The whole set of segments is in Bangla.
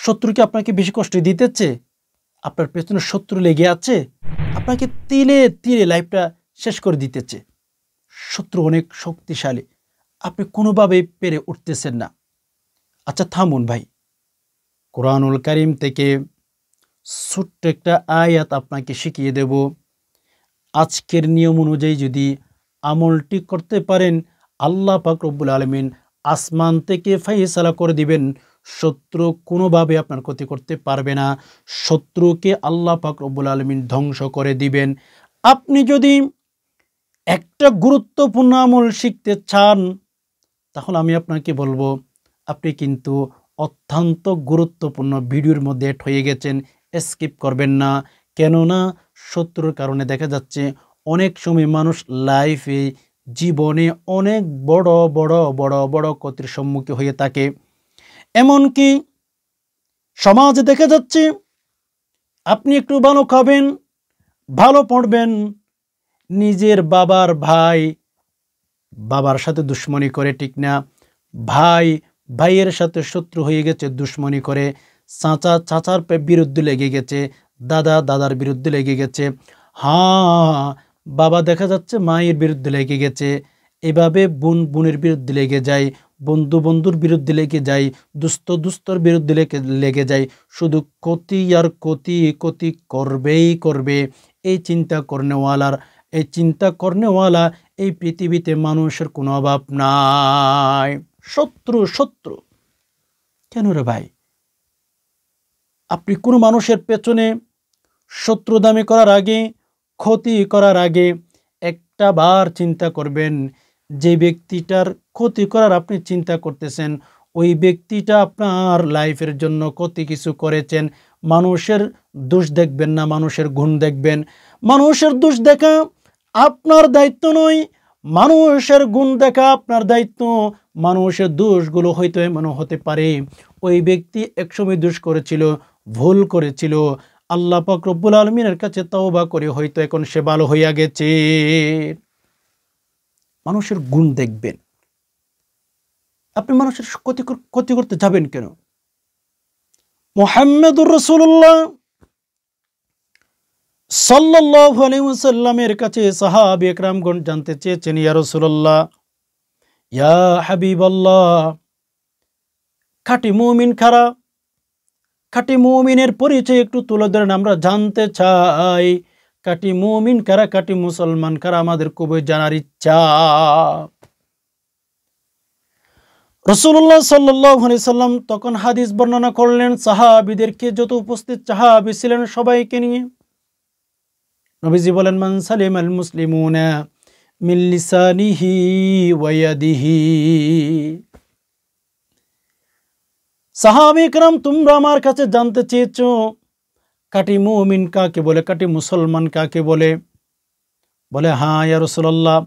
শত্রু কি আপনাকে বেশি কষ্ট দিতেছে? আপনার পেছনে শত্রু লেগে আছে, আপনাকে তিলে তিলে লাইফটা শেষ করে দিতেছে। শত্রু অনেক শক্তিশালী, আপনি কোনোভাবেই পেরে উঠতেছেন না। আচ্ছা থামুন ভাই, কোরআনুল কারীম থেকে ছোট্ট একটা আয়াত আপনাকে শিখিয়ে দেব। আজকের নিয়ম অনুযায়ী যদি আমলটি করতে পারেন, আল্লাহ পাক রব্বুল আলামিন আসমান থেকে ফায়সালা করে দিবেন, শত্রু কোনোভাবে আপনার ক্ষতি করতে পারবে না। শত্রুকে আল্লাহ পাক রব্বুল আলামিন ধ্বংস করে দিবেন। আপনি যদি একটা গুরুত্বপূর্ণ আমল শিখতে চান, তাহলে আমি আপনাকে বলবো আপনি কিন্তু অত্যন্ত গুরুত্বপূর্ণ ভিডিওর মধ্যে এড হয়ে গেছেন, স্কিপ করবেন না। কেননা শত্রুর কারণে দেখা যাচ্ছে অনেক সময় মানুষ লাইফে জীবনে অনেক বড় বড় বড় বড় ক্ষতির সম্মুখীন হয়ে থাকে। এমনকি সমাজে দেখা যাচ্ছে আপনি একটু ভালো খাবেন, ভালো পড়বেন, নিজের বাবার ভাই বাবার সাথে দুশ্মনী করে, ঠিক না? ভাই ভাইয়ের সাথে শত্রু হয়ে গেছে, দুশ্মনী করে। চাচা চাচার বিরুদ্ধে লেগে গেছে, দাদা দাদার বিরুদ্ধে লেগে গেছে, হ্যাঁ বাবা দেখা যাচ্ছে মায়ের বিরুদ্ধে লেগে গেছে। এভাবে বোন বোনের বিরুদ্ধে লেগে যায়, বন্ধু বন্ধুর বিরুদ্ধে লেগে যায়, দুস্থ দুস্থর বিরুদ্ধে লেগে যায়। শুধু ক্ষতি আর ক্ষতি, ক্ষতি করবেই করবে। এই চিন্তা করনেওয়ালা এই পৃথিবীতে মানুষের কোনো অভাব নাই। শত্রু শত্রু কেন রে ভাই? আপনি কোনো মানুষের পেছনে শত্রু দামি করার আগে, ক্ষতি করার আগে একটা বার চিন্তা করবেন, যে ব্যক্তিটার ক্ষতি করার আপনি চিন্তা করতেছেন, ওই ব্যক্তিটা আপনার লাইফের জন্য কত কিছু করেছেন। মানুষের দোষ দেখবেন না, মানুষের গুণ দেখবেন। মানুষের দোষ দেখা আপনার দায়িত্ব নয়, মানুষের গুণ দেখা আপনার দায়িত্ব। মানুষের দোষগুলো হয়তো এমন হতে পারে ওই ব্যক্তি একসময় দোষ করেছিল, ভুল করেছিল, আল্লাহ পাক রব্বুল আলামিনের কাছে তওবা করে হয়তো এখন সে ভালো হইয়া গেছে। মানুষের গুণ দেখবেন, আপনি মানুষের ক্ষতি করতে যাবেন কেন? মুহাম্মদুর রাসূলুল্লাহ সাল্লাল্লাহু আলাইহি ওয়াসাল্লামের কাছে সাহাবা একরামগণ জানতে চেয়েছেন, ইয়া রাসূলুল্লাহ, ইয়া হাবিবাল্লাহ, খাঁটি মুমিন কারা? খাঁটি মুমিনের পরিচয় একটু তুলে ধরেন, আমরা জানতে চাই। খাঁটি মুমিন কারা, খাঁটি মুসলমান কারা, আমাদের খুবই জানার ইচ্ছা। রাসূলুল্লাহ সাল্লাল্লাহু আলাইহি সাল্লাম তখন হাদিস বর্ণনা করলেন সাহাবীদেরকে, যত উপস্থিত সাহাবী ছিলেন সবাইকে নিয়ে। নবীজি বলেন, মান সালিমাল মুসলিমুনা মিন লিসানিহি ওয়া ইয়াদিহি। সাহাবী کرام তোমরা আমার কাছে জানতে চেয়েছো খাঁটি মুমিন কাকে বলে, খাঁটি মুসলমান কাকে বলে? বলে, হ্যাঁ ইয়া রাসূলুল্লাহ,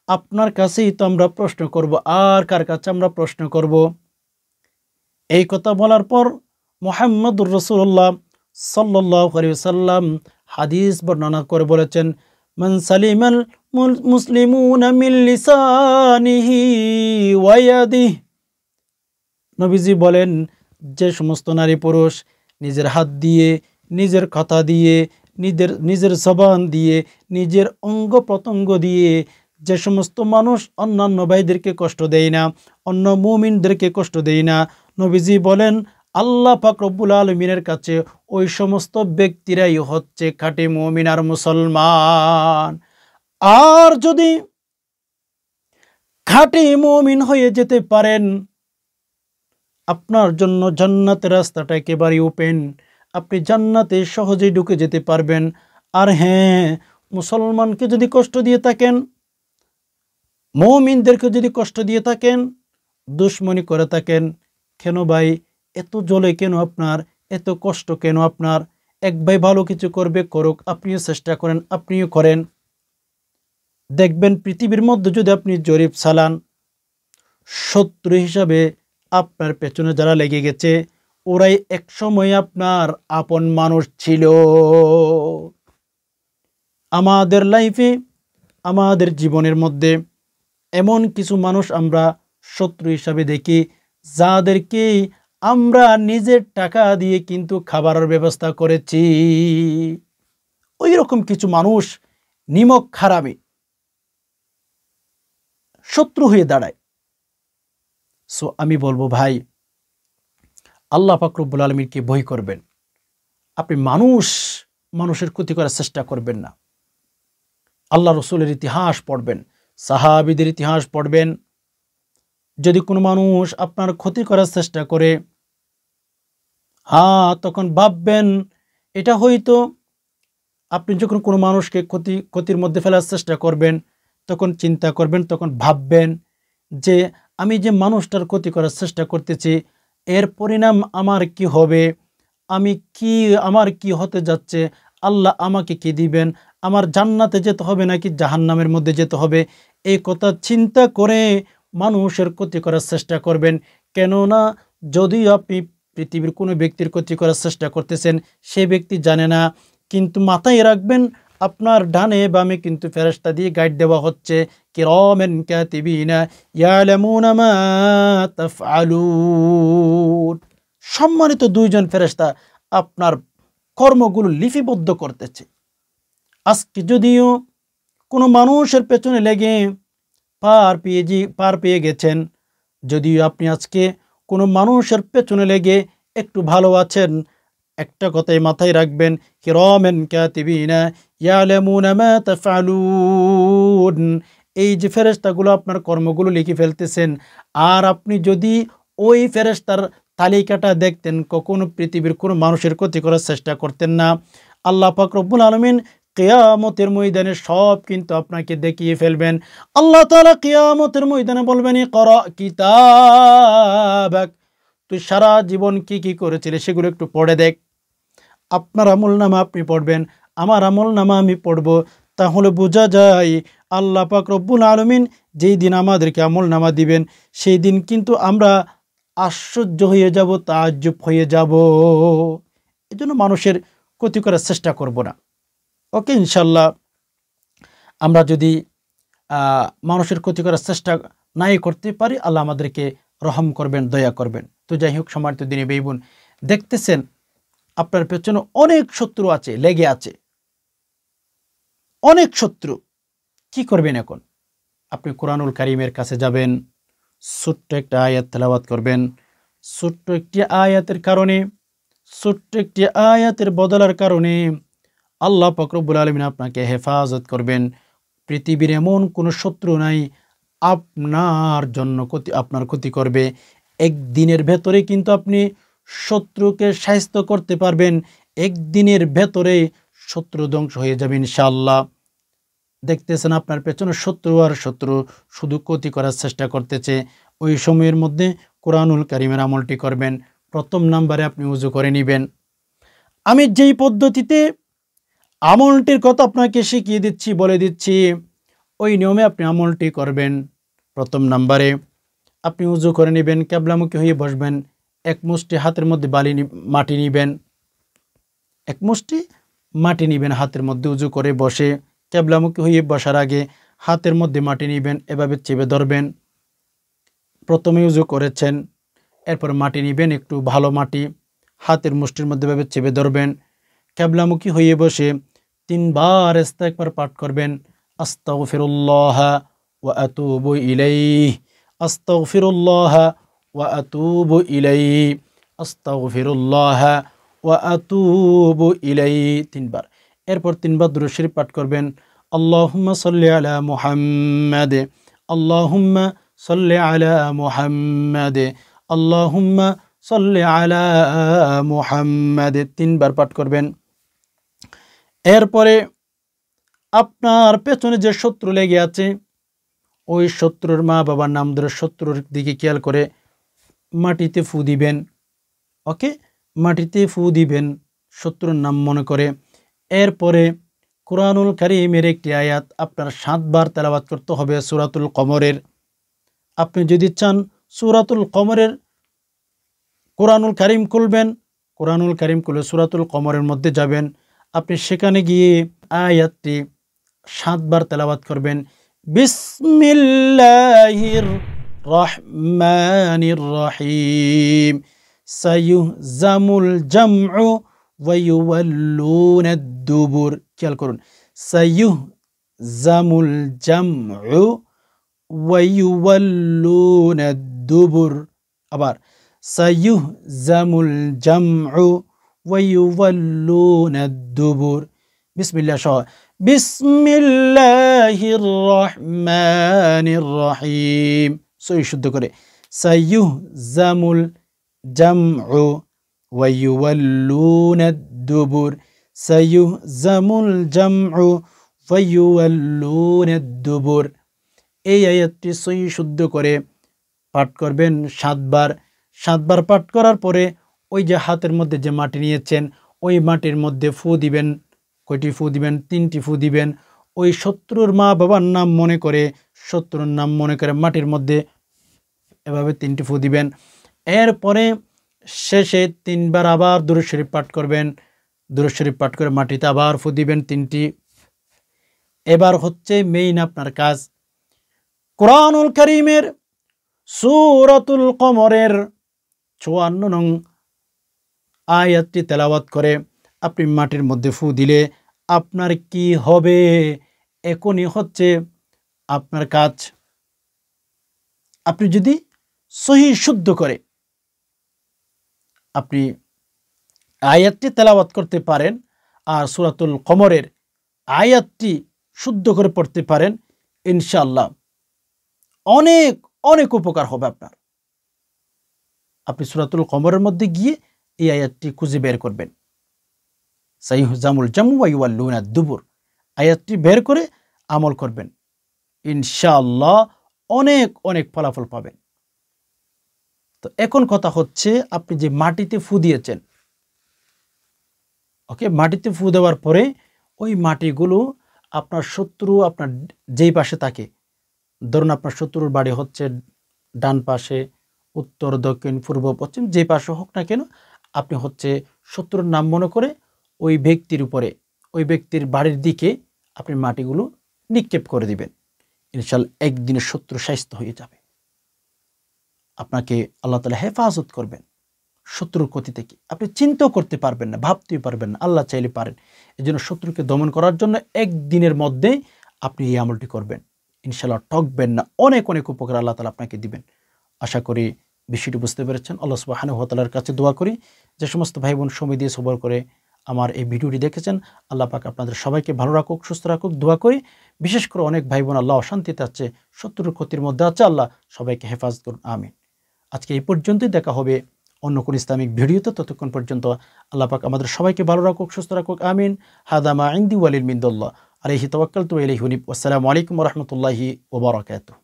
আপনার কাছেই তো আমরা প্রশ্ন করব, আর কার কাছে আমরা প্রশ্ন করব? এই কথা বলার পর মুহাম্মদুর রাসূলুল্লাহ সাল্লাল্লাহু আলাইহি ওয়াসাল্লাম হাদিস বর্ণনা করে বলেছেন, মান সালিমাল মুসলিমুনা মিন লিসানিহি ওয়া ইয়াদিহি। নবীজি বলেন, যে সমস্ত নারী পুরুষ নিজের হাত দিয়ে, নিজের কথা দিয়ে, নিজের জবান দিয়ে, নিজের অঙ্গ প্রত্যঙ্গ দিয়ে যে সমস্ত মানুষ অন্যান্য ভাইদেরকে কষ্ট দেয় না, অন্য মুমিনদেরকে কষ্ট দেয় না, নবীজি বলেন আল্লাহ পাক রব্বুল আলামিনের কাছে ওই সমস্ত ব্যক্তিরাই হচ্ছে খাঁটি মুমিন আর মুসলমান। আর যদি খাঁটি মুমিন হয়ে যেতে পারেন, আপনার জন্য জান্নাতের রাস্তাটা একেবারে ওপেন, আপনি জান্নাতে সহজেই ঢুকে যেতে পারবেন। আর হ্যাঁ, মুসলমানকে যদি কষ্ট দিয়ে থাকেন, মুমিনদেরকে যদি কষ্ট দিয়ে থাকেন, দুশমনি করে থাকেন, কেন ভাই এত জ্বলে কেন আপনার, এত কষ্ট কেন আপনার? এক ভাই ভালো কিছু করবে, করুক, আপনিও চেষ্টা করেন, আপনিও করেন। দেখবেন পৃথিবীর মধ্যে যদি আপনি জরিপ চালান, শত্রু হিসাবে আপনার পেছনে যারা লেগে গেছে, ওরাই এক সময় আপনার আপন মানুষ ছিল। আমাদের লাইফে, আমাদের জীবনের মধ্যে এমন কিছু মানুষ আমরা শত্রু হিসাবে দেখি, যাদেরকে আমরা নিজের টাকা দিয়ে কিন্তু খাবারের ব্যবস্থা করেছি। ওই রকম কিছু মানুষ নিমক হারামি শত্রু হয়ে দাঁড়ায়। সো আমি বলবো ভাই, আল্লাহ পাক রব্বুল আলামিনকে ভয় করবেন। আপনি মানুষের ক্ষতি করার চেষ্টা করবেন না। আল্লাহ রসুলের ইতিহাস পড়বেন, সাহাবীদের ইতিহাস পড়বেন। যদি কোনো মানুষ আপনার ক্ষতি করার চেষ্টা করে, তখন ভাববেন এটা হয়তো আপনি যখন কোনো মানুষকে ক্ষতির মধ্যে ফেলার চেষ্টা করবেন, তখন চিন্তা করবেন, তখন ভাববেন যে আমি যে মানুষটার ক্ষতি করার চেষ্টা করতেছি, এর পরিণাম আমার কি হবে, আমার কি হতে যাচ্ছে, আল্লাহ আমাকে কি দিবেন, আমার জান্নাতে যেতে হবে নাকি জাহান্নামের মধ্যে যেতে হবে, এই কথা চিন্তা করে মানুষের ক্ষতি করার চেষ্টা করবেন। কেননা যদি আপনি পৃথিবীর কোনো ব্যক্তির ক্ষতি করার চেষ্টা করতেছেন, সে ব্যক্তি জানে না, কিন্তু মাথায় রাখবেন আপনার ডানে বামে কিন্তু ফেরেশতা দিয়ে গাইড দেওয়া হচ্ছে, কিরামান কাতিবিনা ইয়ালামুনা মা তাফআলুন। সম্মানিত দুইজন ফেরেশতা আপনার কর্মগুলো লিপিবদ্ধ করতেছে। আজকে যদিও কোনো মানুষের পেছনে লেগে পার পেয়ে গেছেন, যদিও আপনি আজকে কোনো মানুষের পেছনে লেগে একটু ভালো আছেন, একটা কথাই মাথায় রাখবেন, কিরামান কাতিবিনা ইয়ালামুনা মা তাফআলুন। এই যে ফেরেশতাগুলো আপনার কর্মগুলো লিখে ফেলতেছেন, আর আপনি যদি ওই ফেরেশতার তালিকাটা দেখতেন, কখনো পৃথিবীর কোনো মানুষের ক্ষতি করার চেষ্টা করতেন না। আল্লাহ পাক রব্বুল আলামিন কিয়ামতের ময়দানে সব কিন্তু আপনাকে দেখিয়ে ফেলবেন। আল্লাহ তাআলা কিয়ামতের ময়দানে বলবেন, ইকরা কিতাবাক, তুই সারা জীবন কি কি করেছিলি সেগুলো একটু পড়ে দেখ। আপনার আমলনামা আপনি পড়বেন, আমার আমলনামা আমি পড়ব। তাহলে বোঝা যায় আল্লাহ পাক রব্বুল আলামিন যেই দিন আমাদেরকে আমলনামা দিবেন, সেই দিন কিন্তু আমরা আশ্চর্য হয়ে যাব, তাজ্জুব হয়ে যাব। এজন্য মানুষের ক্ষতি করার চেষ্টা করব না। ওকে, ইনশাল্লাহ আমরা যদি মানুষের ক্ষতি করার চেষ্টা নাই করতে পারি, আল্লাহ আমাদেরকে রহম করবেন, দয়া করবেন। তো যাই হোক, সম্মানিত দিনী ভাই বোন, দেখতেছেন আপনার পেছনে অনেক শত্রু আছে, লেগে আছে অনেক শত্রু। কি করবেন এখন? আপনি কোরআনুল কারীমের কাছে যাবেন, ছোট্ট একটা আয়াত তেলাওয়াত করবেন। ছোট্ট একটি আয়াতের কারণে, ছোট্ট একটি আয়াতের বদলার কারণে আল্লাহ পাক রব্বুল আলামিন আপনাকে হেফাজত করবেন। পৃথিবীর এমন কোনো শত্রু নাই আপনার ক্ষতি করবে। একদিনের ভেতরে কিন্তু আপনি শত্রুকে শায়েস্তা করতে পারবেন, একদিনের ভেতরে শত্রু ধ্বংস হয়ে যাবে ইনশাআল্লাহ। দেখতেছেন আপনার পেছনে শত্রু আর শত্রু শুধু ক্ষতি করার চেষ্টা করতেছে। ওই সময়ের মধ্যে কোরআনুল কারীমের আমলটি করবেন। প্রথম নাম্বারে আপনি উযু করে নেবেন। আমি যেই পদ্ধতিতে আমলটির কথা আপনাকে শিখিয়ে দিচ্ছি, বলে দিচ্ছি, ওই নিয়মে আপনি আমলটি করবেন। প্রথম নাম্বারে আপনি উযু করে নেবেন, কিবলামুখী হয়ে বসবেন। এক মুষ্টি হাতের মধ্যে মাটি নেবেন, এক মুষ্টি মাটি নেবেন হাতের মধ্যে। উযু করে বসে কিবলামুখী হয়ে বসার আগে হাতের মধ্যে মাটি নেবেন, এভাবে চেপে ধরবেন। প্রথমে উযু করেছেন, এরপর মাটি নেবেন, একটু ভালো মাটি, হাতের মুষ্টির মধ্যে এভাবে চেপে ধরবেন। কিবলামুখী হয়ে বসে 3 বার ইস্তিগফার পাঠ করবেন। আস্তাগফিরুল্লাহ ওয়া আতুবু ইলাইহি, আস্তাগফিরুল্লাহ ওয়া আতুবু ইলাইহি, আস্তাগফিরুল্লাহ ওয়া আতুবু ইলাইহি 3 বার। এরপর 3 বার দুরূদ শরীফ পাঠ করবেন। আল্লাহুম্মা সাল্লি আলা মুহাম্মাদ, আল্লাহুম্মা সাল্লি আলা মুহাম্মাদ, আল্লাহুম্মা সাল্লি আলা মুহাম্মাদ 3 বার পাঠ করবেন। এরপরে আপনার পেছনে যে শত্রু লেগে আছে, ওই শত্রুর মা বাবার নাম ধরে শত্রুর দিকে খেয়াল করে মাটিতে ফু দিবেন। ওকে, মাটিতে ফু দিবেন শত্রুর নাম মনে করে। এরপরে কোরআনুল কারীমের একটি আয়াত আপনার 7 বার তেলাওয়াত করতে হবে, সূরাতুল কমরের। আপনি যদি চান সূরাতুল কমরের কোরআনুল কারীম খুলবেন, কোরআনুল কারীম খুলে সূরাতুল কমরের মধ্যে যাবেন। আপনি সেখানে গিয়ে আয়াতটি 7 বার তেলাওয়াত করবেন। বিসমিল্লাহির রহমানির রহিম, সাইয়ুহজামুল জামউ ওয়া ইউওয়াল্লুনা দুবুর। খেয়াল করুন, সাইয়ুহজামুল জামউ ওয়া ইউওয়াল্লুনা দুবুর। আবার সাইয়ুহজামুল জামউ ওয়া ইউওয়াল্লুনা দুবুর। বিসমিল্লাহ সহ, বিসমিল্লাহির রহমানির রহিম। সহি শুদ্ধ করে, সাইয়ুহজামুল জামউ ওয়া ইউওয়াল্লুনা দুবুর, সাইয়ুহজামুল জামউ ওয়া ইউওয়াল্লুনা দুবুর। এই আয়াতটি সহি শুদ্ধ করে পাঠ করবেন 7 বার। 7 বার পাঠ করার পরে ওই যে হাতের মধ্যে যে মাটি নিয়েছেন ওই মাটির মধ্যে ফু দিবেন। কয়টি ফু দিবেন? 3টি ফু দিবেন। ওই শত্রুর মা বাবার নাম মনে করে, শত্রুর নাম মনে করে মাটির মধ্যে এভাবে 3টি ফু দিবেন। এরপরে শেষে 3 বার আবার দুরূদ শরীফ পাঠ করবেন। দুরূদ শরীফ পাঠ করে মাটিতে আবার ফু দিবেন 3টি। এবার হচ্ছে মেইন আপনার কাজ, কোরআনুল কারীমের সূরাতুল কমরের 54 নং আয়াতটি তেলাওয়াত করে আপনি মাটির মধ্যে ফু দিলে আপনার কি হবে? এখনই হচ্ছে আপনার কাজ। আপনি যদি সহি শুদ্ধ করে আপনি আয়াতটি তেলাওয়াত করতে পারেন আর সূরাতুল কমরের আয়াতটি শুদ্ধ করে পড়তে পারেন, ইনশাআল্লাহ অনেক অনেক উপকার হবে আপনার। আপনি সূরাতুল কমরের মধ্যে গিয়ে এই আয়াতটি খুঁজে বের করবেন, সাইয়ুহজামুল জামউ ওয়া ইউওয়াল্লুনা দুবুর। আয়াতটি বের করে আমল করবেন, ইনশাআল্লাহ অনেক অনেক ফলাফল পাবেন। তো এখন কথা হচ্ছে, আপনি যে মাটিতে ফু দিয়েছেন, ওকে, মাটিতে ফু দেওয়ার পরে ওই মাটিগুলো আপনার শত্রু আপনার যেই পাশে থাকে, ধরুন আপনার শত্রুর বাড়ি হচ্ছে ডান পাশে, উত্তর, দক্ষিণ, পূর্ব, পশ্চিম, যে পাশে হোক না কেন, আপনি হচ্ছে শত্রুর নাম মনে করে ওই ব্যক্তির উপরে, ওই ব্যক্তির বাড়ির দিকে আপনি মাটিগুলো নিক্ষেপ করে দিবেন। ইনশাআল্লাহ একদিনে শত্রু শায়েস্ত হয়ে যাবে। আপনাকে আল্লাহ তাআলা হেফাজত করবেন শত্রুর ক্ষতি থেকে। আপনি চিন্তাও করতে পারবেন না, ভাবতেই পারবেন না, আল্লাহ চাইলে পারেন। এই জন্য শত্রুকে দমন করার জন্য একদিনের মধ্যে আপনি এই আমলটি করবেন, ইনশাআল্লাহ ঠকবেন না। অনেক অনেক উপকার আল্লাহ তাআলা আপনাকে দিবেন। আশা করি বিষয়টি বুঝতে পেরেছেন। আল্লাহ সুবহানাহু ওয়া তাআলার কাছে দোয়া করি, যে সমস্ত ভাই বোন সময় দিয়ে সবর করে আমার এই ভিডিওটি দেখেছেন, আল্লাহ পাক আপনাদের সবাইকে ভালো রাখুক, সুস্থ রাখুক, দোয়া করি। বিশেষ করে অনেক ভাই বোন আল্লাহ অশান্তিতে আছে, শত্রুর ক্ষতির মধ্যে আছে, আল্লাহ সবাইকে হেফাজত করুন, আমিন। আজকে এই পর্যন্তই, দেখা হবে অন্য কোন ইসলামিক ভিডিওতে। ততক্ষণ পর্যন্ত আল্লাহ পাক আমাদের সবাইকে ভালো রাখুক, সুস্থ রাখুক, আমিন। হাদা মা ইনদি ওয়ালিল মিনদাল্লাহ আলাইহি তাওয়াক্কালতু ওয়া ইলাইহি উনীব। আসসালামু আলাইকুম ওয়া রাহমাতুল্লাহি ওয়া বারাকাতুহু।